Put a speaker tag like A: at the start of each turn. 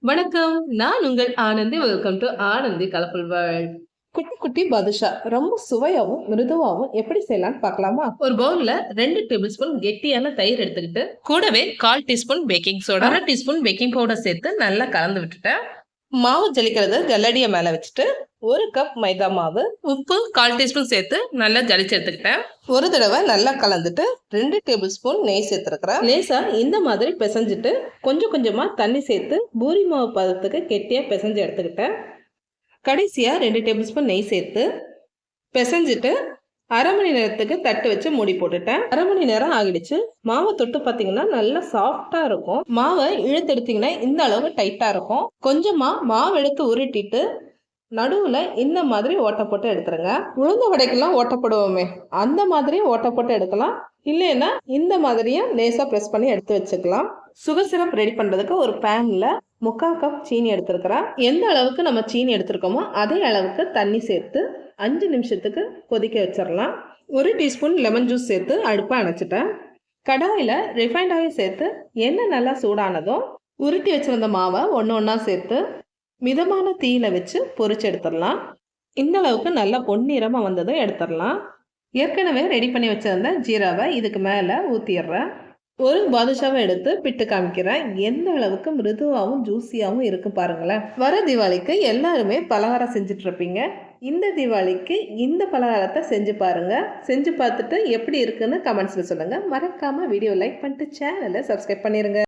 A: வணக்கம். நான் உங்கள் Anandhi. Welcome to Anandhi colourful world.
B: குட்டி குட்டி badhusha ரொம்ப சுவையாவும் மிருதுவாவும் எப்படி செய்யலாம்னு பார்க்கலாமா?
A: ஒரு பவுல்ல 2 டேபிள் ஸ்பூன் கெட்டியான தயிர் எடுத்துக்கிட்டு கூடவே 1/4 teaspoon baking soda, 1/2 teaspoon baking powder சேர்த்து நல்லா கலந்து விட்டுட்டேன்.
B: மாவு ஜலிக்கிறது ஜல்லடிய மேல வச்சுட்டு 1 கப் மைதா மாவு,
A: உப்பு 1/4 டீஸ்பூன் சேர்த்து நல்லா ஜலிச்சு எடுத்துக்கிட்டேன்.
B: ஒரு தடவை நல்லா கலந்துட்டு 2 டேபிள் ஸ்பூன் நெய் சேர்த்துருக்கிறேன்.
A: லேசா இந்த மாதிரி பிசைஞ்சிட்டு கொஞ்சம் கொஞ்சமா தண்ணி சேர்த்து பூரி மாவு பதத்துக்கு கெட்டியா பிசைஞ்சு எடுத்துக்கிட்டேன். கடைசியா 2 டேபிள் ஸ்பூன் நெய் சேர்த்து பிசைஞ்சிட்டு அரை மணி நேரத்துக்கு தட்டு வச்சு மூடி போட்டுட்டேன். அரை மணி நேரம் ஆகிடுச்சு. மாவை தொட்டு பார்த்தீங்கன்னா நல்லா சாஃப்டா இருக்கும். மாவை இழுத்து எடுத்தீங்கன்னா இந்த அளவுக்கு டைட்டா இருக்கும். கொஞ்சமா மாவு எடுத்து உருட்டிட்டு நடுவுல இந்த மாதிரி ஓட்டை போட்டு எடுத்துருங்க. உளுந்த வடைக்கெல்லாம் ஓட்டை போடுவோமே அந்த மாதிரி ஓட்டை போட்டு எடுக்கலாம். இல்லைன்னா இந்த மாதிரியும் லேசா ப்ரெஸ் பண்ணி எடுத்து வச்சுக்கலாம். சுகர் சிரப் ரெடி பண்றதுக்கு ஒரு பேன்ல 3/4 கப் சீனி எடுத்துருக்கிறேன். எந்த அளவுக்கு நம்ம சீனி எடுத்திருக்கோமோ அதே அளவுக்கு தண்ணி சேர்த்து 5 நிமிஷத்துக்கு கொதிக்க வச்சிடலாம். 1 டீஸ்பூன் லெமன் ஜூஸ் சேர்த்து அடுப்பை அணைச்சிட்டேன். கடாயில் ரிஃபைண்ட் ஆயில் சேர்த்து எண்ணெய் நல்லா சூடானதும் உருட்டி வச்சிருந்த மாவை ஒன்றா சேர்த்து மிதமான தீயில வச்சு பொரிச்சு எடுத்துடலாம். இந்த அளவுக்கு நல்லா பொன்னிறமாக வந்ததும் எடுத்துடலாம். ஏற்கனவே ரெடி பண்ணி வச்சிருந்த ஜீராவை இதுக்கு மேலே ஊற்றிடுறேன். ஒரு பாதுஷாவை எடுத்து பிட்டு காமிக்கிறேன். எந்த அளவுக்கு மிருதுவாகவும் ஜூஸியாகவும் இருக்கு பாருங்களேன். வர தீபாவளிக்கு எல்லாருமே பலகாரம் செஞ்சுட்டு இருப்பீங்க. இந்த தீபாவளிக்கு இந்த பலகாரத்தை செஞ்சு பாருங்க. செஞ்சு பார்த்துட்டு எப்படி இருக்குன்னு கமெண்ட்ஸ்ல சொல்லுங்க. மறக்காம வீடியோ லைக் பண்ணிட்டு சேனலை சப்ஸ்கிரைப் பண்ணிருங்க.